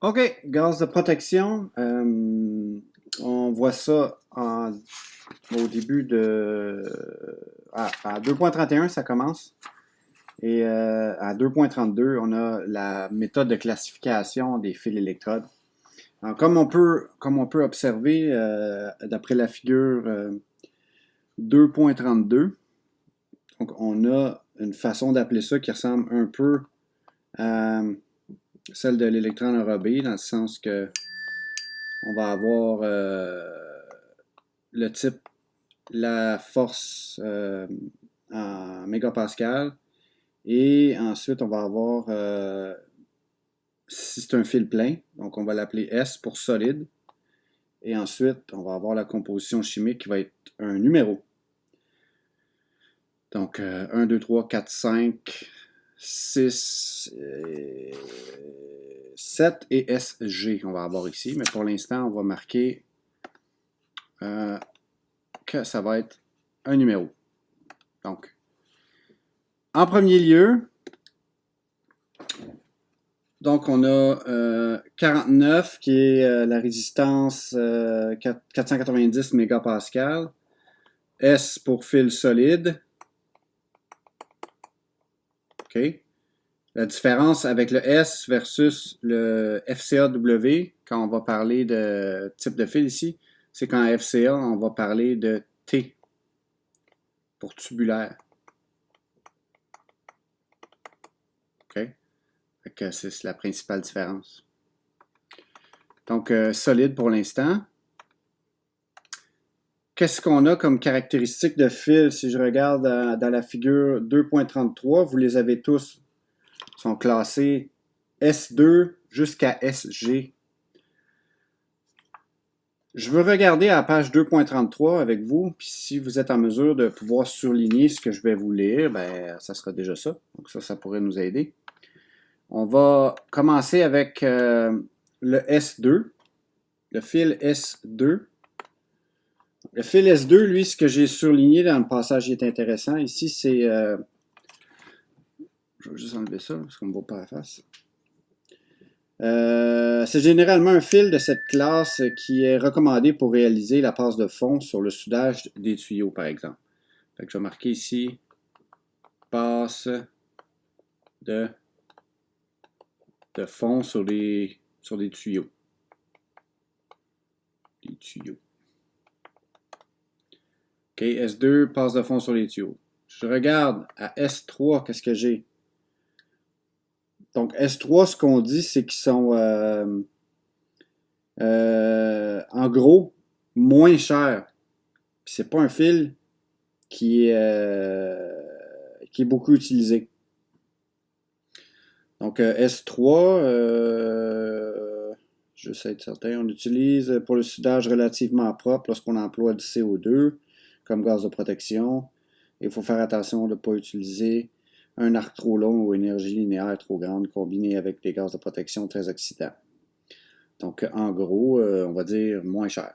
OK, gaz de protection. On voit ça au début de... à 2.31, ça commence. Et à 2.32, on a la méthode de classification des fils électrodes. Alors, comme on peut observer, d'après la figure 2.32, donc on a une façon d'appeler ça qui ressemble un peu à celle de l'électron enrobé, dans le sens que on va avoir le type, la force en mégapascal. Et ensuite, on va avoir, si c'est un fil plein, donc on va l'appeler S pour solide. Et ensuite, on va avoir la composition chimique qui va être un numéro. Donc, 1, 2, 3, 4, 5, 6, 7 et SG on va avoir ici. Mais pour l'instant, on va marquer que ça va être un numéro. Donc, en premier lieu, donc on a 49 qui est la résistance 490 mégapascal. S pour fil solide. OK. La différence avec le S versus le FCAW, quand on va parler de type de fil ici, c'est qu'en FCA, on va parler de T pour tubulaire. OK? C'est la principale différence. Donc, solide pour l'instant. Qu'est-ce qu'on a comme caractéristiques de fil? Si je regarde dans la figure 2.33, vous les avez tous. Ils sont classés S2 jusqu'à SG. Je veux regarder à la page 2.33 avec vous, puis si vous êtes en mesure de pouvoir surligner ce que je vais vous lire, ben ça sera déjà ça. Donc ça pourrait nous aider. On va commencer avec le S2, le fil S2. Le fil S2, lui, ce que j'ai surligné dans le passage qui est intéressant ici, c'est... je vais juste enlever ça, parce qu'on ne voit pas la face. C'est généralement un fil de cette classe qui est recommandé pour réaliser la passe de fond sur le soudage des tuyaux, par exemple. Fait que je vais marquer ici passe de fond sur des tuyaux. Les tuyaux. OK, S2, passe de fond sur les tuyaux. Je regarde à S3, qu'est-ce que j'ai? Donc, S3, ce qu'on dit, c'est qu'ils sont, en gros, moins chers. Puis c'est pas un fil qui est beaucoup utilisé. Donc, S3, j'essaie d'être certain, on l'utilise pour le soudage relativement propre lorsqu'on emploie du CO2 comme gaz de protection. Il faut faire attention de ne pas utiliser un arc trop long ou énergie linéaire trop grande combinée avec des gaz de protection très oxydants. Donc, en gros, on va dire moins cher.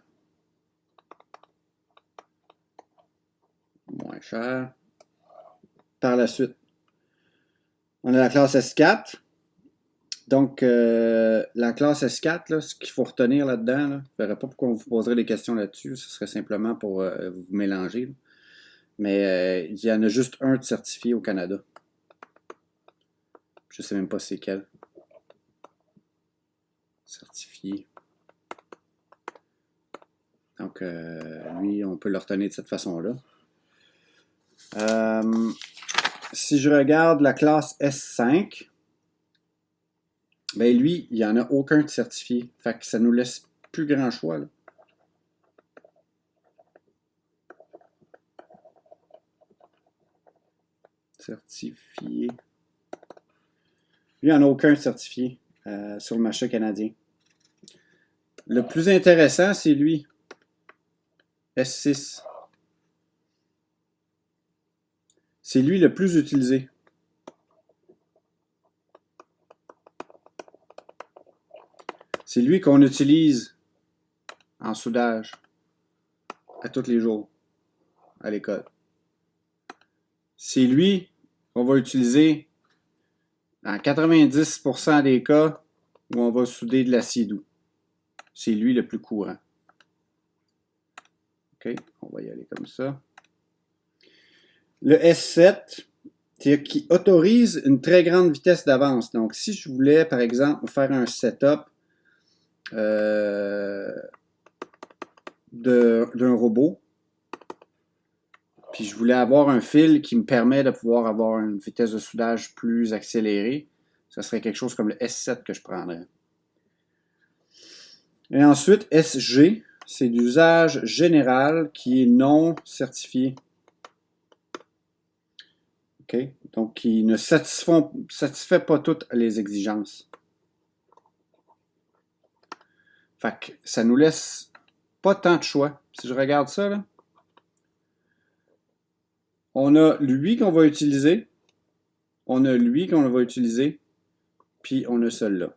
Moins cher. Par la suite, on a la classe S4. Donc, la classe S4, là, ce qu'il faut retenir là-dedans, là, je ne verrai pas pourquoi on vous poserait des questions là-dessus. Ce serait simplement pour vous mélanger. Là. Mais il y en a juste un de certifié au Canada. Je ne sais même pas c'est quel. Certifié. Donc, lui, on peut le retenir de cette façon-là. Si je regarde la classe S5, ben lui, il n'y en a aucun de certifié. Fait que ça nous laisse plus grand choix. Là. Certifié. Lui, il n'y en a aucun certifié sur le marché canadien. Le plus intéressant, c'est lui. S6. C'est lui le plus utilisé. C'est lui qu'on utilise en soudage à tous les jours à l'école. C'est lui qu'on va utiliser dans 90% des cas ou on va souder de l'acier doux. C'est lui le plus courant. OK, on va y aller comme ça. Le S7, c'est qui autorise une très grande vitesse d'avance. Donc, si je voulais, par exemple, faire un setup d'un robot, puis je voulais avoir un fil qui me permet de pouvoir avoir une vitesse de soudage plus accélérée, ça serait quelque chose comme le S7 que je prendrais. Et ensuite, SG, c'est d'usage général qui est non certifié. OK? Donc, qui ne satisfait pas toutes les exigences. Fait que ça nous laisse pas tant de choix. Si je regarde ça, là, on a lui qu'on va utiliser, on a lui qu'on va utiliser, puis on a celui-là.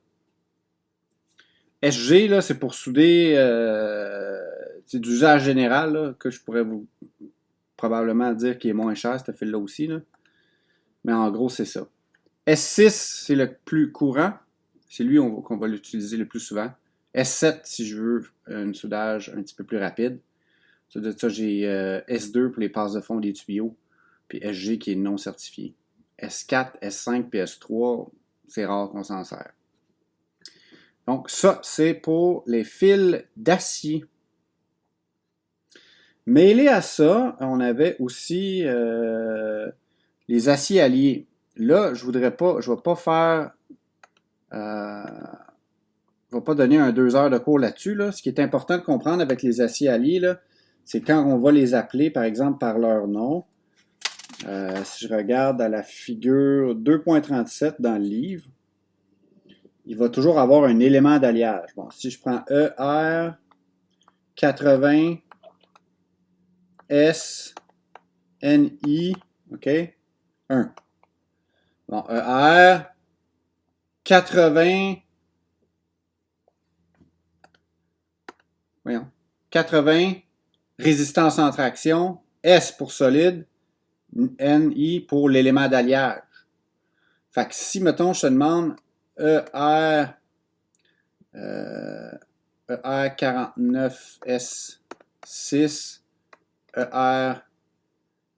SG, là, c'est pour souder, c'est d'usage général, là, que je pourrais vous probablement dire qu'il est moins cher, ce fil-là aussi, là. Mais en gros, c'est ça. S6, c'est le plus courant. C'est lui qu'on va l'utiliser le plus souvent. S7, si je veux un soudage un petit peu plus rapide. De ça, j'ai S2 pour les passes de fond des tuyaux. Puis SG qui est non certifié. S4, S5 puis S3, c'est rare qu'on s'en sert. Donc ça, c'est pour les fils d'acier. Mêlé à ça, on avait aussi les aciers alliés. Là, je ne vais pas faire, je vais pas donner un 2 heures de cours là-dessus. Là. Ce qui est important de comprendre avec les aciers alliés, c'est quand on va les appeler, par exemple, par leur nom. Si je regarde à la figure 2.37 dans le livre, il va toujours avoir un élément d'alliage. Bon, si je prends ER 80 S NI, OK, 1. Bon, ER 80, voyons, 80 résistance en traction, S pour solide, NI pour l'élément d'alliage. Fait que si, mettons, je te demande ER, ER49S6,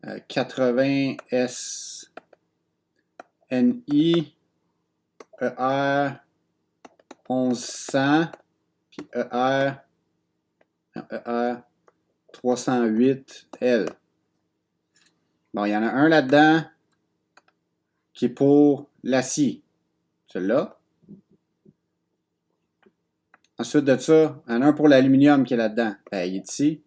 ER80S NI, ER1100, puis ER308L. Bon, il y en a un là-dedans qui est pour l'acier. Celui-là. Ensuite de ça, il y en a un pour l'aluminium qui est là-dedans. Ben, il est ici.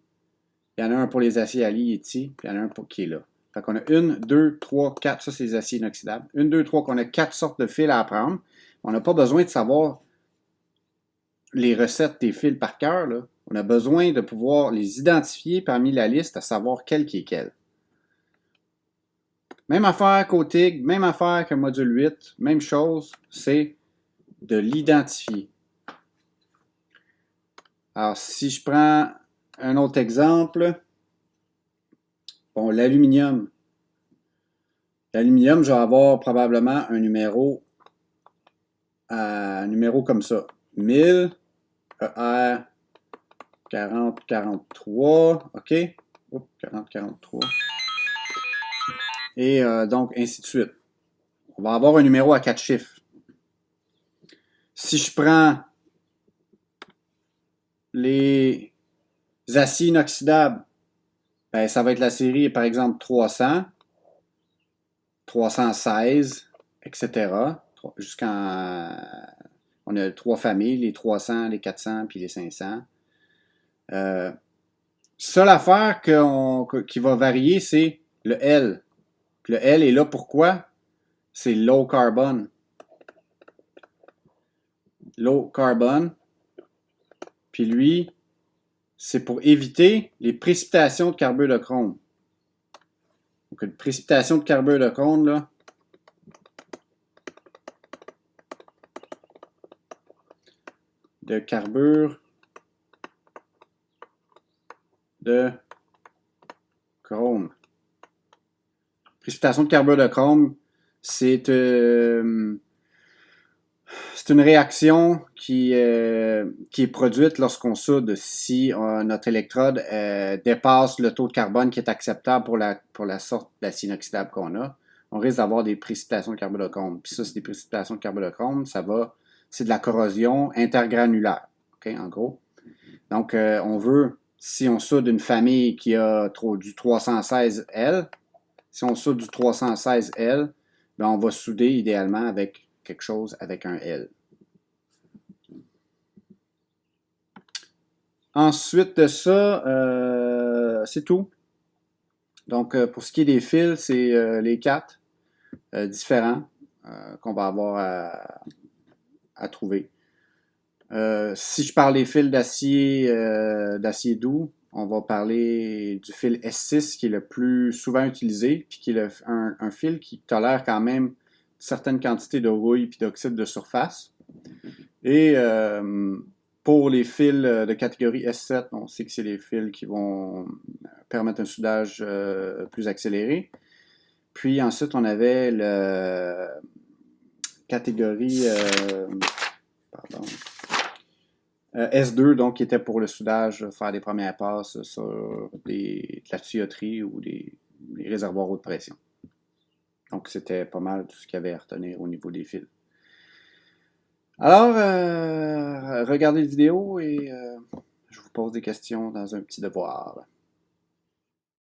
Il y en a un pour les aciers alliés, il est ici. Puis il y en a un qui est là. Fait qu'on a 1, 2, 3, 4. Ça, c'est les aciers inoxydables. 1, 2, 3, qu'on a 4 sortes de fils à apprendre. On n'a pas besoin de savoir les recettes des fils par cœur. Là. On a besoin de pouvoir les identifier parmi la liste, à savoir quel qui est quel. Même affaire qu'au TIG, même affaire que module 8, même chose, c'est de l'identifier. Alors, si je prends un autre exemple, bon, l'aluminium. L'aluminium, je vais avoir probablement un numéro comme ça. 1000, ER 4043, OK? 4043. Et donc, ainsi de suite. On va avoir un numéro à 4 chiffres. Si je prends les aciers inoxydables, ben, ça va être la série, par exemple, 300, 316, etc. Jusqu'en... On a 3 familles, les 300, les 400, puis les 500. Seule affaire qui va varier, c'est le L. Le L est là pourquoi? C'est low carbon. Low carbon. Puis lui, c'est pour éviter les précipitations de carbure de chrome. Donc, une précipitation de carbure de chrome, là, de carbure de chrome. Précipitation de carbure de chrome, c'est C'est une réaction qui est produite lorsqu'on soude si notre électrode dépasse le taux de carbone qui est acceptable pour la sorte d'acier inoxydable qu'on a. On risque d'avoir des précipitations de carbonochrome. Puis ça, c'est des précipitations de carbonochrome, c'est de la corrosion intergranulaire, okay, en gros. Donc, on veut, si on soude une famille qui a du 316L, si on soude du 316L, ben on va souder idéalement avec quelque chose avec un L. Ensuite de ça, c'est tout. Donc, pour ce qui est des fils, c'est les 4 différents qu'on va avoir à trouver. Si je parle des fils d'acier doux, on va parler du fil S6 qui est le plus souvent utilisé, puis qui est un fil qui tolère quand même certaines quantités de rouille et d'oxyde de surface. Et pour les fils de catégorie S7, on sait que c'est les fils qui vont permettre un soudage plus accéléré. Puis ensuite, on avait la catégorie S2, donc qui était pour le soudage, faire des premières passes sur de la tuyauterie ou des réservoirs haute pression. Donc c'était pas mal tout ce qu'il y avait à retenir au niveau des fils. Alors, regardez la vidéo et je vous pose des questions dans un petit devoir.